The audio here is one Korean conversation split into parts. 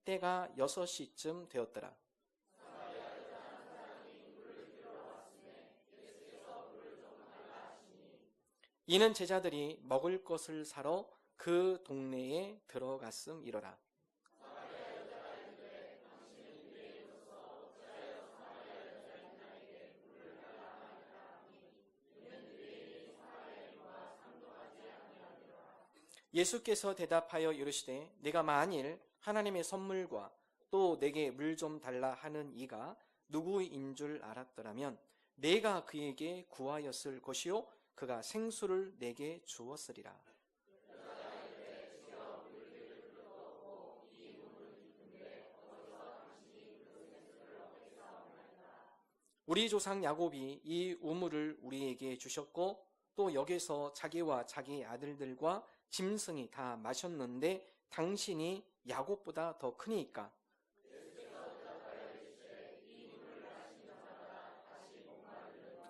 때가 6시쯤 되었더라. 이는 제자들이 먹을 것을 사러 그 동네에 들어갔음이러라. 예수께서 대답하여 이르시되 내가 만일 하나님의 선물과 또 내게 물 좀 달라 하는 이가 누구인 줄 알았더라면 내가 그에게 구하였을 것이요 그가 생수를 내게 주었으리라. 우리 조상 야곱이 이 우물을 우리에게 주셨고 또 여기서 자기와 자기 아들들과 짐승이 다 마셨는데 당신이 야곱보다 더 크니까.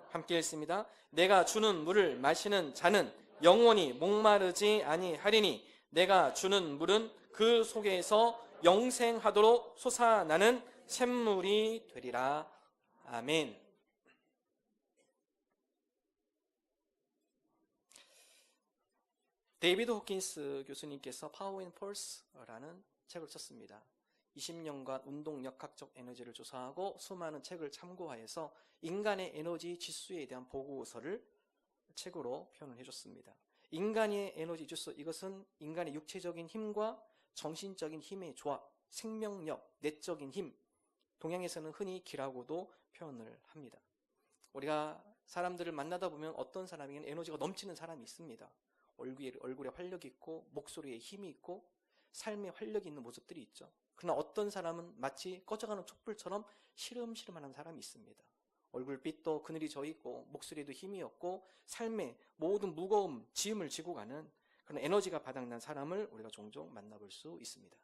함께 읽습니다. 내가 주는 물을 마시는 자는 영원히 목마르지 아니하리니 내가 주는 물은 그 속에서 영생하도록 솟아나는 샘물이 되리라. 아멘. 데이비드 호킨스 교수님께서 파워 앤 펄스라는 책을 썼습니다. 20년간 운동 역학적 에너지를 조사하고 수많은 책을 참고하여서 인간의 에너지 지수에 대한 보고서를 책으로 표현을 해줬습니다. 인간의 에너지 지수, 이것은 인간의 육체적인 힘과 정신적인 힘의 조합, 생명력, 내적인 힘, 동양에서는 흔히 기라고도 표현을 합니다. 우리가 사람들을 만나다 보면 어떤 사람에게는 에너지가 넘치는 사람이 있습니다. 얼굴에 활력이 있고 목소리에 힘이 있고 삶에 활력이 있는 모습들이 있죠. 그러나 어떤 사람은 마치 꺼져가는 촛불처럼 시름시름하는 사람이 있습니다. 얼굴빛도 그늘이 져있고 목소리에도 힘이 없고 삶의 모든 무거움, 짐을 지고 가는 그런 에너지가 바닥난 사람을 우리가 종종 만나볼 수 있습니다.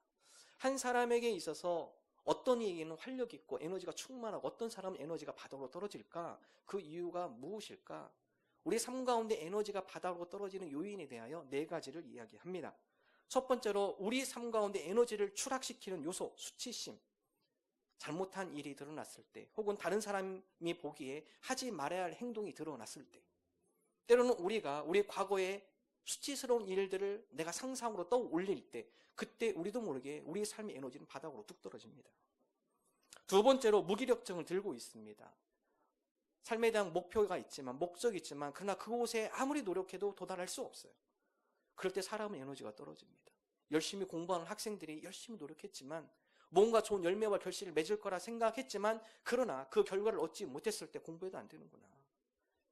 한 사람에게 있어서 어떤 이에게는 활력이 있고 에너지가 충만하고 어떤 사람은 에너지가 바닥으로 떨어질까? 그 이유가 무엇일까? 우리 삶 가운데 에너지가 바닥으로 떨어지는 요인에 대하여 4가지를 이야기합니다. 첫 번째로 우리 삶 가운데 에너지를 추락시키는 요소, 수치심. 잘못한 일이 드러났을 때 혹은 다른 사람이 보기에 하지 말아야 할 행동이 드러났을 때 때로는 우리가 우리 과거의 수치스러운 일들을 내가 상상으로 떠올릴 때 그때 우리도 모르게 우리의 삶의 에너지는 바닥으로 뚝 떨어집니다. 두 번째로 무기력증을 들고 있습니다. 삶에 대한 목표가 있지만 목적이 있지만 그러나 그곳에 아무리 노력해도 도달할 수 없어요. 그럴 때 사람은 에너지가 떨어집니다. 열심히 공부하는 학생들이 열심히 노력했지만 뭔가 좋은 열매와 결실을 맺을 거라 생각했지만 그러나 그 결과를 얻지 못했을 때 공부해도 안 되는구나.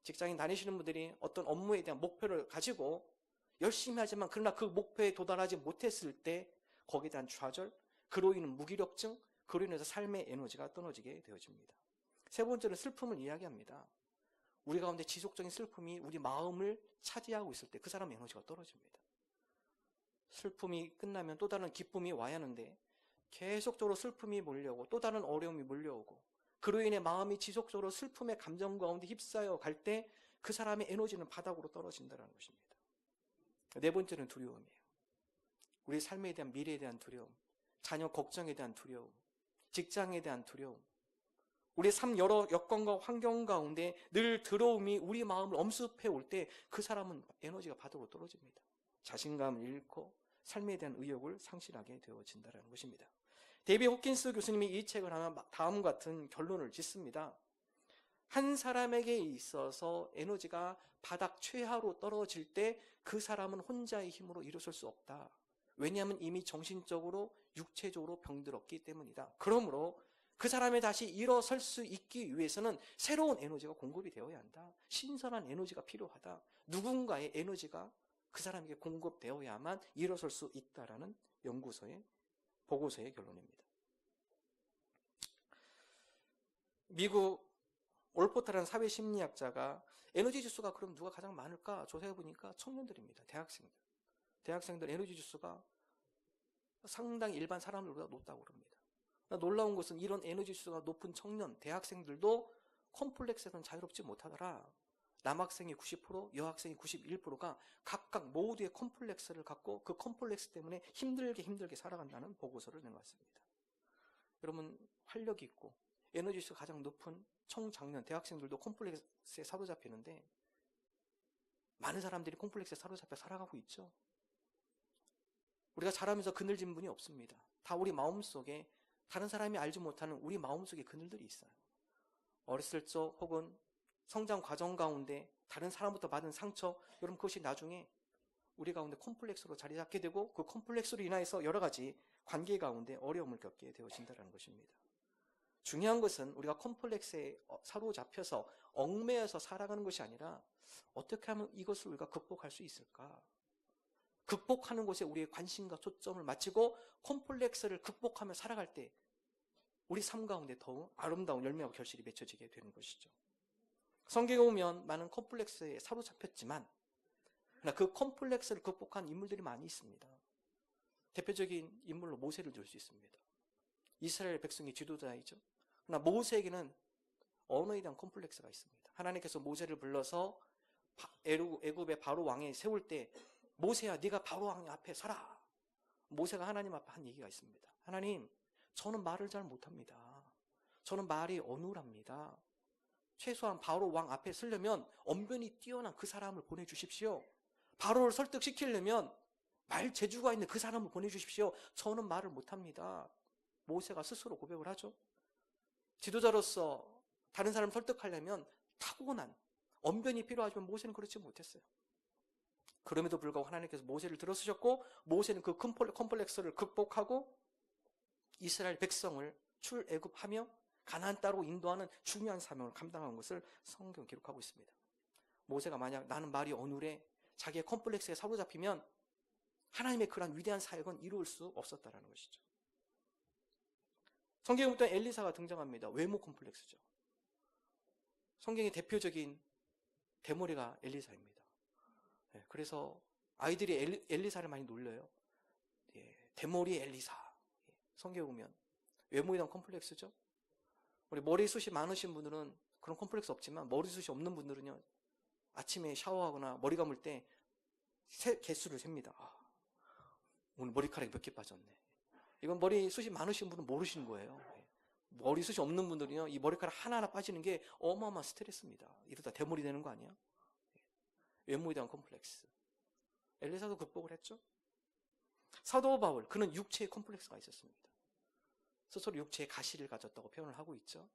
직장인 다니시는 분들이 어떤 업무에 대한 목표를 가지고 열심히 하지만 그러나 그 목표에 도달하지 못했을 때 거기에 대한 좌절, 그로 인한 무기력증, 그로 인해서 삶의 에너지가 떨어지게 되어집니다. 세 번째는 슬픔을 이야기합니다. 우리 가운데 지속적인 슬픔이 우리 마음을 차지하고 있을 때 그 사람의 에너지가 떨어집니다. 슬픔이 끝나면 또 다른 기쁨이 와야 하는데 계속적으로 슬픔이 몰려오고 또 다른 어려움이 몰려오고 그로 인해 마음이 지속적으로 슬픔의 감정 가운데 휩싸여 갈 때 그 사람의 에너지는 바닥으로 떨어진다는 것입니다. 네 번째는 두려움이에요. 우리 삶에 대한 미래에 대한 두려움, 자녀 걱정에 대한 두려움, 직장에 대한 두려움, 우리 삶 여러 여건과 환경 가운데 늘 두려움이 우리 마음을 엄습해 올 때 그 사람은 에너지가 바닥으로 떨어집니다. 자신감을 잃고 삶에 대한 의욕을 상실하게 되어진다는 것입니다. 데이비드 호킨스 교수님이 이 책을 하면 다음과 같은 결론을 짓습니다. 한 사람에게 있어서 에너지가 바닥 최하로 떨어질 때 그 사람은 혼자의 힘으로 일어설 수 없다. 왜냐하면 이미 정신적으로 육체적으로 병들었기 때문이다. 그러므로 그 사람이 다시 일어설 수 있기 위해서는 새로운 에너지가 공급이 되어야 한다. 신선한 에너지가 필요하다. 누군가의 에너지가 그 사람에게 공급되어야만 일어설 수 있다라는 연구소의 보고서의 결론입니다. 미국 올포타라는 사회심리학자가 에너지 지수가 그럼 누가 가장 많을까 조사해보니까 청년들입니다. 대학생들 에너지 지수가 상당히 일반 사람들보다 높다고 그럽니다. 놀라운 것은 이런 에너지 지수가 높은 청년, 대학생들도 컴플렉스에서는 자유롭지 못하더라. 남학생이 90%, 여학생이 91%가 각각 모두의 컴플렉스를 갖고 그 컴플렉스 때문에 힘들게 살아간다는 보고서를 내놓았습니다. 여러분 활력 있고 에너지 지수가 가장 높은 청장년 대학생들도 콤플렉스에 사로잡히는데 많은 사람들이 콤플렉스에 사로잡혀 살아가고 있죠. 우리가 자라면서 그늘진 분이 없습니다. 다 우리 마음속에 다른 사람이 알지 못하는 우리 마음속에 그늘들이 있어요. 어렸을 적 혹은 성장 과정 가운데 다른 사람부터 받은 상처, 여러분 그것이 나중에 우리 가운데 콤플렉스로 자리 잡게 되고 그 콤플렉스로 인하여서 여러 가지 관계 가운데 어려움을 겪게 되어진다는 것입니다. 중요한 것은 우리가 콤플렉스에 사로잡혀서 얽매여서 살아가는 것이 아니라 어떻게 하면 이것을 우리가 극복할 수 있을까? 극복하는 것에 우리의 관심과 초점을 맞추고 콤플렉스를 극복하며 살아갈 때 우리 삶 가운데 더욱 아름다운 열매와 결실이 맺혀지게 되는 것이죠. 성경에 보면 많은 콤플렉스에 사로잡혔지만 그 콤플렉스를 극복한 인물들이 많이 있습니다. 대표적인 인물로 모세를 들 수 있습니다. 이스라엘 백성의 지도자이죠. 그러나 모세에게는 언어에 대한 콤플렉스가 있습니다. 하나님께서 모세를 불러서 애굽의 바로 왕에 세울 때 모세야 네가 바로 왕 앞에 서라. 모세가 하나님 앞에 한 얘기가 있습니다. 하나님, 저는 말을 잘 못합니다. 저는 말이 어눌합니다. 최소한 바로 왕 앞에 서려면 언변이 뛰어난 그 사람을 보내주십시오. 바로를 설득시키려면 말 재주가 있는 그 사람을 보내주십시오. 저는 말을 못합니다. 모세가 스스로 고백을 하죠. 지도자로서 다른 사람을 설득하려면 타고난 언변이 필요하지만 모세는 그렇지 못했어요. 그럼에도 불구하고 하나님께서 모세를 들어쓰셨고 모세는 그 콤플렉스를 극복하고 이스라엘 백성을 출애굽하며 가나안 땅으로 인도하는 중요한 사명을 감당한 것을 성경 기록하고 있습니다. 모세가 만약 나는 말이 어눌해 자기의 콤플렉스에 사로잡히면 하나님의 그러한 위대한 사역은 이루을 수 없었다는 것이죠. 성경에 보면 엘리사가 등장합니다. 외모 콤플렉스죠. 성경의 대표적인 대머리가 엘리사입니다. 그래서 아이들이 엘리사를 많이 놀려요. 대머리 엘리사. 성경에 보면 외모에 대한 콤플렉스죠. 우리 머리숱이 많으신 분들은 그런 콤플렉스 없지만 머리숱이 없는 분들은요, 아침에 샤워하거나 머리 감을 때 개수를 셉니다. 오늘 머리카락이 몇 개 빠졌네. 이건 머리숱이 많으신 분은 모르시는 거예요. 머리숱이 없는 분들은요, 이 머리카락 하나하나 빠지는 게 어마어마한 스트레스입니다. 이러다 대머리 되는 거 아니야? 외모에 대한 콤플렉스. 엘리사도 극복을 했죠. 사도 바울, 그는 육체의 콤플렉스가 있었습니다. 스스로 육체의 가시를 가졌다고 표현을 하고 있죠.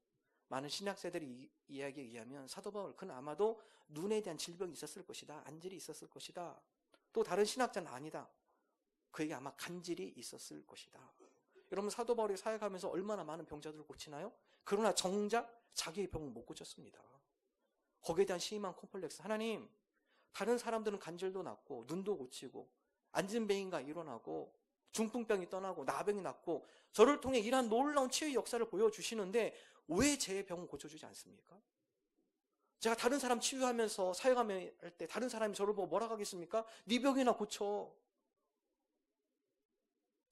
많은 신학자들의 이야기에 의하면 사도 바울, 그는 아마도 눈에 대한 질병이 있었을 것이다. 안질이 있었을 것이다. 또 다른 신학자는 아니다. 그에게 아마 간질이 있었을 것이다. 여러분, 사도 바울이 사역하면서 얼마나 많은 병자들을 고치나요? 그러나 정작 자기의 병은 못 고쳤습니다. 거기에 대한 심한 콤플렉스. 하나님, 다른 사람들은 간질도 낫고 눈도 고치고 안진뱅이가 일어나고 중풍병이 떠나고 나병이 낫고 저를 통해 이러한 놀라운 치유의 역사를 보여주시는데 왜 제 병은 고쳐주지 않습니까? 제가 다른 사람 치유하면서 사역하며 할 때 다른 사람이 저를 보고 뭐라고 하겠습니까? 네 병이나 고쳐.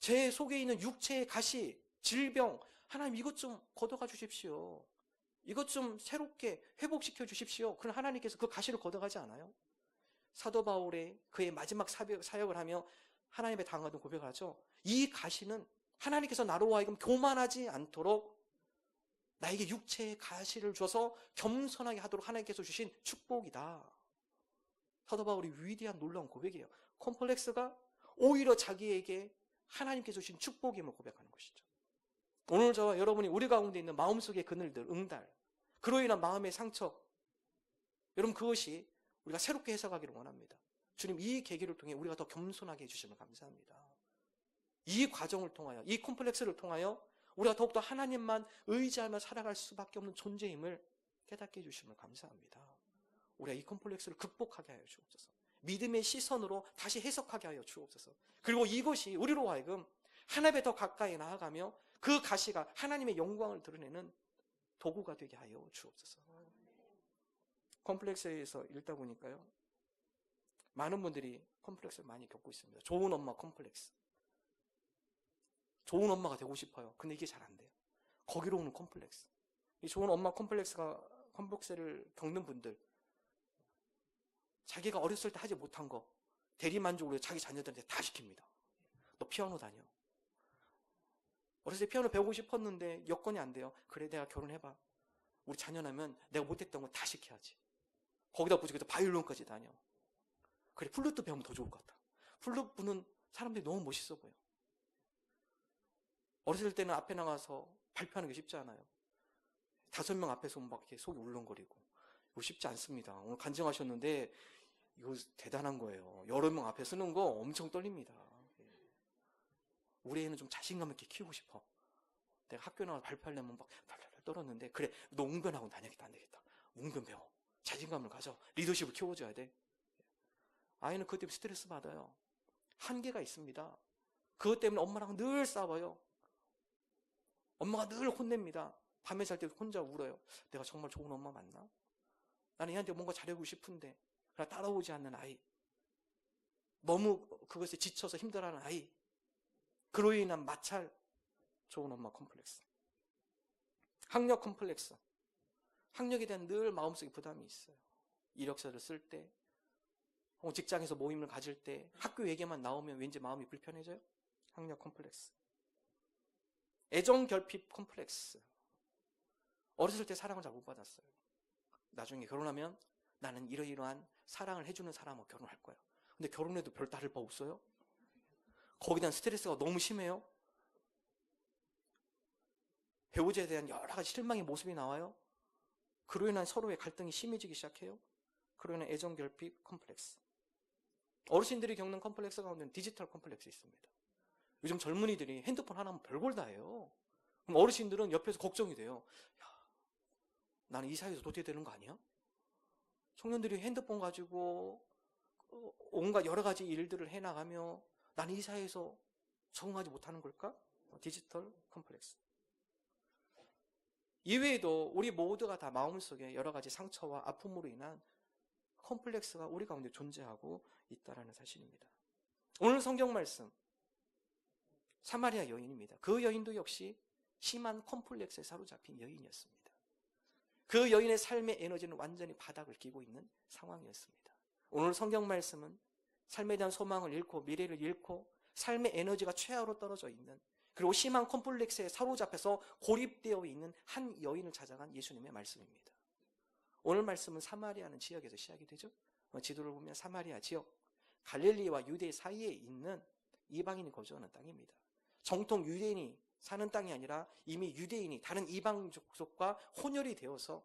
제 속에 있는 육체의 가시, 질병, 하나님 이것 좀 걷어가 주십시오. 이것 좀 새롭게 회복시켜 주십시오. 그럼 하나님께서 그 가시를 걷어가지 않아요? 사도 바울의 그의 마지막 사역을 하며 하나님의 당하던 고백을 하죠. 이 가시는 하나님께서 나로 하여금 교만하지 않도록 나에게 육체의 가시를 줘서 겸손하게 하도록 하나님께서 주신 축복이다. 사도 바울이 위대한 놀라운 고백이에요. 콤플렉스가 오히려 자기에게 하나님께서 주신 축복임을 고백하는 것이죠. 오늘 저와 여러분이 우리 가운데 있는 마음속의 그늘들, 응달, 그로 인한 마음의 상처, 여러분 그것이 우리가 새롭게 해석하기를 원합니다. 주님, 이 계기를 통해 우리가 더 겸손하게 해주시면 감사합니다. 이 과정을 통하여, 이 콤플렉스를 통하여 우리가 더욱더 하나님만 의지하며 살아갈 수밖에 없는 존재임을 깨닫게 해주시면 감사합니다. 우리가 이 콤플렉스를 극복하게 하여 주옵소서. 믿음의 시선으로 다시 해석하게 하여 주옵소서. 그리고 이것이 우리로 하여금 하나님에 더 가까이 나아가며 그 가시가 하나님의 영광을 드러내는 도구가 되게 하여 주옵소서. 콤플렉스에 의해서 읽다 보니까요, 많은 분들이 콤플렉스를 많이 겪고 있습니다. 좋은 엄마 콤플렉스. 좋은 엄마가 되고 싶어요. 근데 이게 잘 안 돼요. 거기로 오는 콤플렉스. 이 좋은 엄마 콤플렉스를 겪는 분들, 자기가 어렸을 때 하지 못한 거 대리만족으로 자기 자녀들한테 다 시킵니다. 너 피아노 다녀. 어렸을 때 피아노 배우고 싶었는데 여건이 안 돼요. 그래, 내가 결혼해봐. 우리 자녀 나면 내가 못했던 거 다 시켜야지. 거기다 붙이고 바이올린까지 다녀. 그래, 플루트 배우면 더 좋을 것 같아. 플루트 부는 사람들이 너무 멋있어 보여. 어렸을 때는 앞에 나가서 발표하는 게 쉽지 않아요. 5명 앞에서 막 이렇게 속이 울렁거리고. 이거 쉽지 않습니다. 오늘 간증하셨는데 이거 대단한 거예요. 여러 명 앞에 쓰는 거 엄청 떨립니다. 우리 애는 좀 자신감 있게 키우고 싶어. 내가 학교 나가서 발표하려면 막 달달달 떨었는데, 그래, 너 웅변하고 다녀야겠다. 안 되겠다. 웅변 배워. 자신감을 가져. 리더십을 키워줘야 돼. 아이는 그것 때문에 스트레스 받아요. 한계가 있습니다. 그것 때문에 엄마랑 늘 싸워요. 엄마가 늘 혼냅니다. 밤에 잘 때 혼자 울어요. 내가 정말 좋은 엄마 맞나? 나는 얘한테 뭔가 잘하고 싶은데 그냥 따라오지 않는 아이. 너무 그것에 지쳐서 힘들어하는 아이. 그로 인한 마찰. 좋은 엄마 컴플렉스. 학력 컴플렉스. 학력에 대한 늘 마음속에 부담이 있어요. 이력서를 쓸 때, 직장에서 모임을 가질 때 학교 얘기만 나오면 왠지 마음이 불편해져요. 학력 컴플렉스. 애정 결핍 컴플렉스. 어렸을 때 사랑을 잘 못 받았어요. 나중에 결혼하면 나는 이러이러한 사랑을 해주는 사람하고 결혼할 거야. 근데 결혼해도 별 다를 바 없어요. 거기에 대한 스트레스가 너무 심해요. 배우자에 대한 여러 가지 실망의 모습이 나와요. 그로 인한 서로의 갈등이 심해지기 시작해요. 그로 인한 애정 결핍 컴플렉스. 어르신들이 겪는 컴플렉스 가운데는 디지털 컴플렉스 있습니다. 요즘 젊은이들이 핸드폰 하나면 별걸 다 해요. 그럼 어르신들은 옆에서 걱정이 돼요. 야, 나는 이 사이에서 도태되는 되는 거 아니야? 청년들이 핸드폰 가지고 온갖 여러 가지 일들을 해나가며 나는 이 사이에서 적응하지 못하는 걸까? 디지털 컴플렉스. 이외에도 우리 모두가 다 마음속에 여러 가지 상처와 아픔으로 인한 컴플렉스가 우리 가운데 존재하고 있다는 사실입니다. 오늘 성경 말씀 사마리아 여인입니다. 그 여인도 역시 심한 컴플렉스에 사로잡힌 여인이었습니다. 그 여인의 삶의 에너지는 완전히 바닥을 끼고 있는 상황이었습니다. 오늘 성경 말씀은 삶에 대한 소망을 잃고 미래를 잃고 삶의 에너지가 최하로 떨어져 있는, 그리고 심한 컴플렉스에 사로잡혀서 고립되어 있는 한 여인을 찾아간 예수님의 말씀입니다. 오늘 말씀은 사마리아는 지역에서 시작이 되죠. 지도를 보면 사마리아 지역, 갈릴리와 유대 사이에 있는 이방인이 거주하는 땅입니다. 정통 유대인이 사는 땅이 아니라 이미 유대인이 다른 이방 족속과 혼혈이 되어서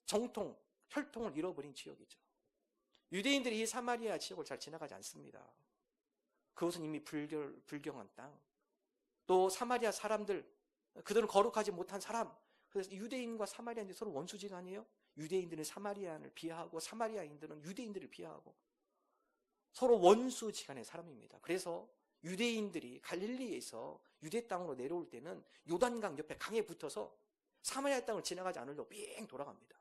정통, 혈통을 잃어버린 지역이죠. 유대인들이 이 사마리아 지역을 잘 지나가지 않습니다. 그것은 이미 불경한 땅. 또 사마리아 사람들, 그들은 거룩하지 못한 사람. 그래서 유대인과 사마리아인들이 서로 원수지간이에요. 유대인들은 사마리아인을 비하하고 사마리아인들은 유대인들을 비하하고 서로 원수지간의 사람입니다. 그래서 유대인들이 갈릴리에서 유대 땅으로 내려올 때는 요단강 옆에 강에 붙어서 사마리아 땅을 지나가지 않으려고 삥 돌아갑니다.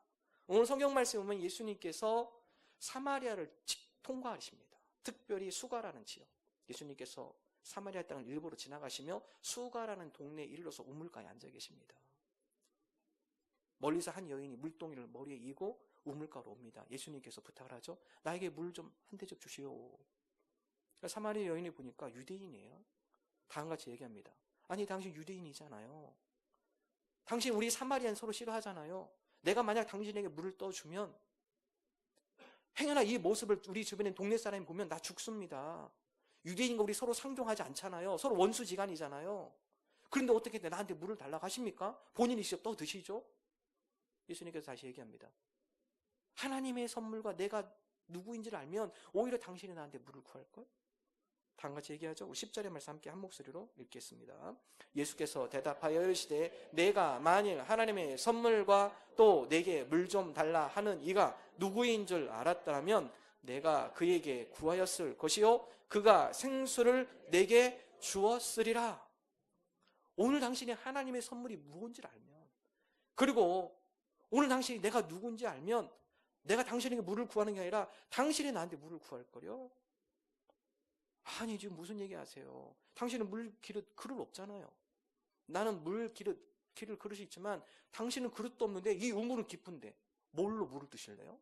오늘 성경 말씀에 보면 예수님께서 사마리아를 통과하십니다. 특별히 수가라는 지역. 예수님께서 사마리아 땅을 일부러 지나가시며 수가라는 동네에 이르러서 우물가에 앉아 계십니다. 멀리서 한 여인이 물동이를 머리에 이고 우물가로 옵니다. 예수님께서 부탁을 하죠. 나에게 물 좀 한 대접 주시오. 사마리아 여인이 보니까 유대인이에요. 다음같이 얘기합니다. 아니, 당신 유대인이잖아요. 당신 우리 사마리아는 서로 싫어하잖아요. 내가 만약 당신에게 물을 떠주면 행여나 이 모습을 우리 주변에 동네 사람이 보면 나 죽습니다. 유대인과 우리 서로 상종하지 않잖아요. 서로 원수지간이잖아요. 그런데 어떻게 나한테 물을 달라고 하십니까? 본인이 직접 떠 드시죠? 예수님께서 다시 얘기합니다. 하나님의 선물과 내가 누구인지를 알면 오히려 당신이 나한테 물을 구할걸? 다음같이 얘기하죠. 10절의 말씀 함께 한 목소리로 읽겠습니다. 예수께서 대답하여 이르시되 내가 만일 하나님의 선물과 또 내게 물 좀 달라 하는 이가 누구인 줄 알았다면 내가 그에게 구하였을 것이요 그가 생수를 내게 주었으리라. 오늘 당신이 하나님의 선물이 무엇인지를 알면, 그리고 오늘 당신이 내가 누군지 알면 내가 당신에게 물을 구하는 게 아니라 당신이 나한테 물을 구할 거려. 아니, 지금 무슨 얘기 하세요? 당신은 물 그릇 없잖아요. 나는 기를 그릇이 있지만 당신은 그릇도 없는데 이 우물은 깊은데 뭘로 물을 드실래요?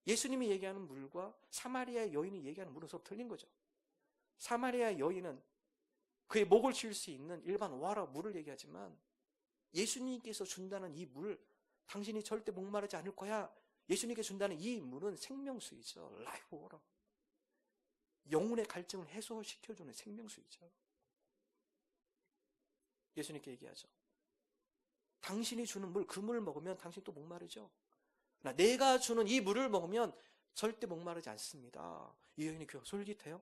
예수님이 얘기하는 물과 사마리아 여인이 얘기하는 물은 서로 틀린 거죠. 사마리아 여인은 그의 목을 치울 수 있는 일반 와라 물을 얘기하지만 예수님께서 준다는 이 물, 당신이 절대 목마르지 않을 거야. 예수님께서 준다는 이 물은 생명수이죠. 라이프 워터. 영혼의 갈증을 해소시켜주는 생명수이죠. 예수님께 얘기하죠. 당신이 주는 물, 그 물을 먹으면 당신 또 목마르죠. 내가 주는 이 물을 먹으면 절대 목마르지 않습니다. 이 여인의 귀가 솔깃해요?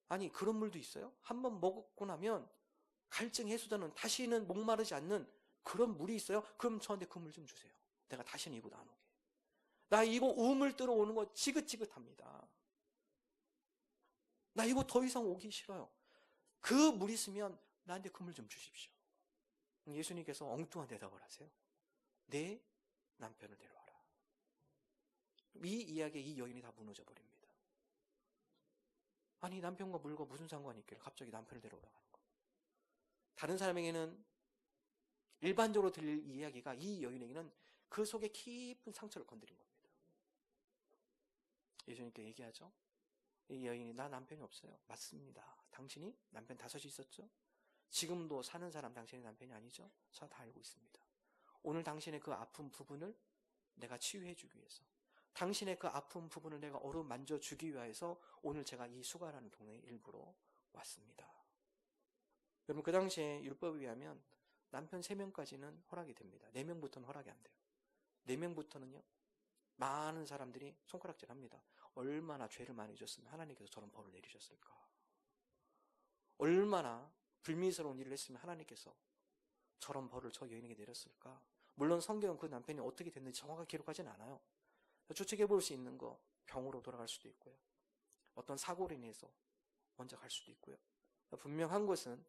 아니, 그런 물도 있어요? 한번 먹고 나면 갈증 해소되는, 다시는 목마르지 않는 그런 물이 있어요? 그럼 저한테 그 물 좀 주세요. 내가 다시는 이곳 안 오게. 나 이거 우물 뜨러 오는 거 지긋지긋합니다. 나 이거 더 이상 오기 싫어요. 그 물 있으면 나한테 그 물 좀 주십시오. 예수님께서 엉뚱한 대답을 하세요. 내 남편을 데려와라. 이 이야기에 이 여인이 다 무너져 버립니다. 아니, 남편과 물과 무슨 상관이 있길래 갑자기 남편을 데려오라고 하는 거. 다른 사람에게는 일반적으로 들릴 이 이야기가 이 여인에게는 그 속에 깊은 상처를 건드린 겁니다. 예수님께 얘기하죠. 이 여인이 나 남편이 없어요. 맞습니다. 당신이 남편 5이 있었죠? 지금도 사는 사람 당신의 남편이 아니죠? 저 다 알고 있습니다. 오늘 당신의 그 아픈 부분을 내가 치유해 주기 위해서, 당신의 그 아픈 부분을 내가 어루만져 주기 위해서 오늘 제가 이 수가라는 동네에 일부러 왔습니다. 여러분, 그 당시에 율법에 의하면 남편 3명까지는 허락이 됩니다. 4명부터는 허락이 안 돼요. 4명부터는요, 많은 사람들이 손가락질 합니다. 얼마나 죄를 많이 졌으면 하나님께서 저런 벌을 내리셨을까? 얼마나 불미스러운 일을 했으면 하나님께서 저런 벌을 저 여인에게 내렸을까? 물론 성경은 그 남편이 어떻게 됐는지 정확하게 기록하지는 않아요. 추측해 볼 수 있는 거, 병으로 돌아갈 수도 있고요. 어떤 사고로 인해서 먼저 갈 수도 있고요. 분명한 것은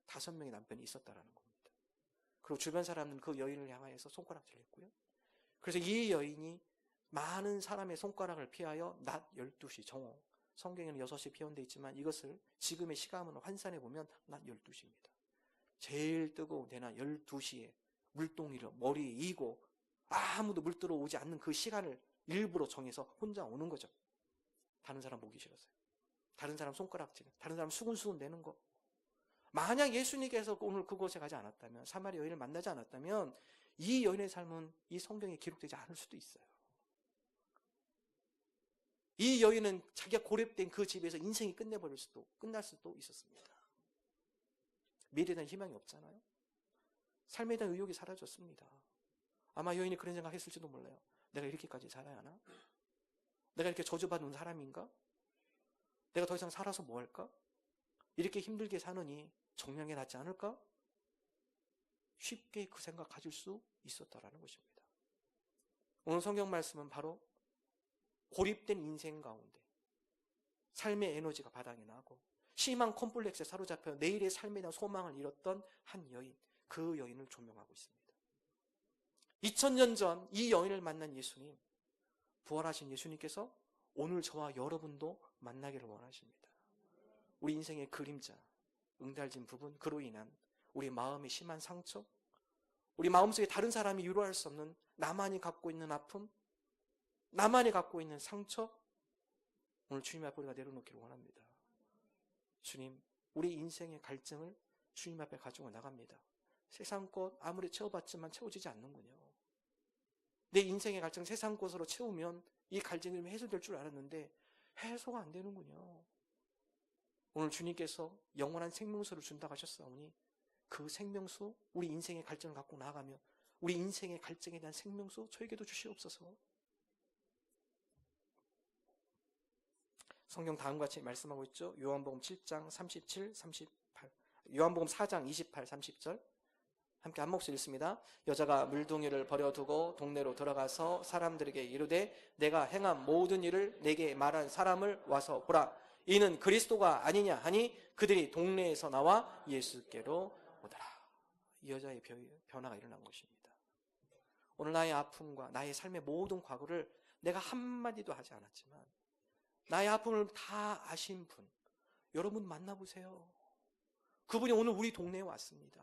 5명의 남편이 있었다라는 겁니다. 그리고 주변 사람은 그 여인을 향하여서 손가락질을 했고요. 그래서 이 여인이 많은 사람의 손가락을 피하여 낮 12시 정오, 성경에는 6시 표현되어 있지만 이것을 지금의 시간으로 환산해 보면 낮 12시입니다. 제일 뜨거운 대낮 12시에 물동이를 머리에 이고 아무도 물 들어오지 않는 그 시간을 일부러 정해서 혼자 오는 거죠. 다른 사람 보기 싫어서요. 다른 사람 손가락질, 다른 사람 수근수근 대는 거. 만약 예수님께서 오늘 그곳에 가지 않았다면, 사마리아 여인을 만나지 않았다면 이 여인의 삶은 이 성경에 기록되지 않을 수도 있어요. 이 여인은 자기가 고립된 그 집에서 인생이 끝날 수도 있었습니다. 미래에 대한 희망이 없잖아요. 삶에 대한 의욕이 사라졌습니다. 아마 여인이 그런 생각했을지도 몰라요. 내가 이렇게까지 살아야 하나? 내가 이렇게 저주받은 사람인가? 내가 더 이상 살아서 뭐 할까? 이렇게 힘들게 사느니 정량이 낫지 않을까? 쉽게 그 생각 가질 수 있었다라는 것입니다. 오늘 성경 말씀은 바로 고립된 인생 가운데 삶의 에너지가 바닥이 나고 심한 컴플렉스에 사로잡혀 내일의 삶에 대한 소망을 잃었던 한 여인, 그 여인을 조명하고 있습니다. 2000년 전 이 여인을 만난 예수님, 부활하신 예수님께서 오늘 저와 여러분도 만나기를 원하십니다. 우리 인생의 그림자, 응달진 부분, 그로 인한 우리 마음의 심한 상처, 우리 마음속에 다른 사람이 위로할 수 없는 나만이 갖고 있는 아픔, 나만이 갖고 있는 상처, 오늘 주님 앞에 우리가 내려놓기를 원합니다. 주님, 우리 인생의 갈증을 주님 앞에 가지고 나갑니다. 세상 것 아무리 채워봤지만 채워지지 않는군요. 내 인생의 갈증 세상 것으로 채우면 이 갈증이 해소될 줄 알았는데 해소가 안 되는군요. 오늘 주님께서 영원한 생명수를 준다고 하셨사오니 그 생명수, 우리 인생의 갈증을 갖고 나아가며 우리 인생의 갈증에 대한 생명수 저에게도 주시옵소서. 성경 다음과 같이 말씀하고 있죠. 요한복음 7장 37, 38, 요한복음 4장 28, 30절 함께 한 목소리 읽습니다. 여자가 물동이를 버려두고 동네로 들어가서 사람들에게 이르되 내가 행한 모든 일을 내게 말한 사람을 와서 보라. 이는 그리스도가 아니냐 하니 그들이 동네에서 나와 예수께로 오더라. 이 여자의 변화가 일어난 것입니다. 오늘 나의 아픔과 나의 삶의 모든 과거를 내가 한마디도 하지 않았지만 나의 아픔을 다 아신 분, 여러분 만나보세요. 그분이 오늘 우리 동네에 왔습니다.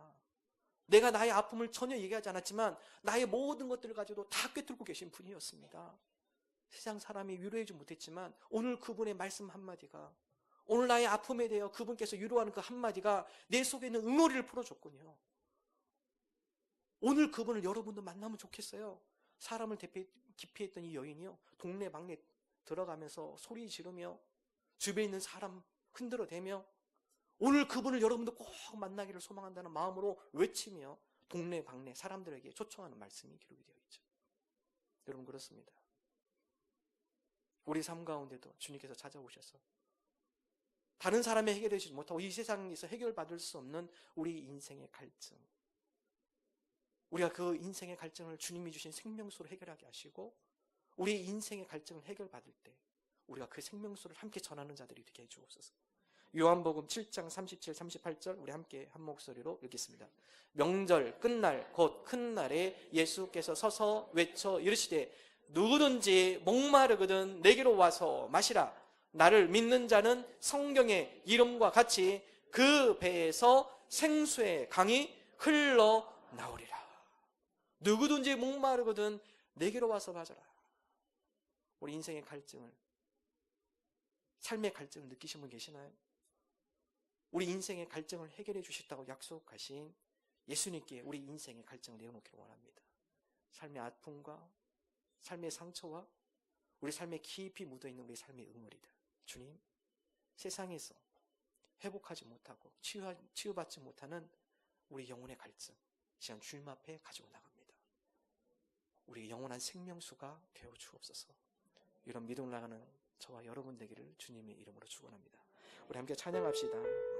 내가 나의 아픔을 전혀 얘기하지 않았지만 나의 모든 것들을 가지고 다 꿰뚫고 계신 분이었습니다. 세상 사람이 위로해주지 못했지만 오늘 그분의 말씀 한마디가, 오늘 나의 아픔에 대하여 그분께서 위로하는 그 한마디가 내 속에 있는 응어리를 풀어줬군요. 오늘 그분을 여러분도 만나면 좋겠어요. 사람을 기피했던 이 여인이요, 동네 방네 들어가면서 소리 지르며 주변에 있는 사람 흔들어대며 오늘 그분을 여러분도 꼭 만나기를 소망한다는 마음으로 외치며 동네 방네 사람들에게 초청하는 말씀이 기록이 되어 있죠. 여러분, 그렇습니다. 우리 삶 가운데도 주님께서 찾아오셔서 다른 사람이 해결되지 못하고 이 세상에서 해결받을 수 없는 우리 인생의 갈증, 우리가 그 인생의 갈증을 주님이 주신 생명수로 해결하게 하시고 우리 인생의 갈증을 해결받을 때 우리가 그 생명수를 함께 전하는 자들이 되게 해주옵소서. 요한복음 7장 37, 38절 우리 함께 한 목소리로 읽겠습니다. 명절 끝날 곧 큰 날에 예수께서 서서 외쳐 이르시되 누구든지 목마르거든 내게로 와서 마시라. 나를 믿는 자는 성경의 이름과 같이 그 배에서 생수의 강이 흘러나오리라. 누구든지 목마르거든 내게로 와서 마셔라. 우리 인생의 갈증을, 삶의 갈증을 느끼신 분 계시나요? 우리 인생의 갈증을 해결해 주셨다고 약속하신 예수님께 우리 인생의 갈증을 내어놓기를 원합니다. 삶의 아픔과 삶의 상처와 우리 삶에 깊이 묻어있는 우리 삶의 응어리들, 주님, 세상에서 회복하지 못하고 치유받지 못하는 우리 영혼의 갈증, 시간 주님 앞에 가지고 나갑니다. 우리 영원한 생명수가 되어 주옵소서. 이런 믿음을 나가는 저와 여러분 되기를 주님의 이름으로 축원합니다. 우리 함께 찬양합시다.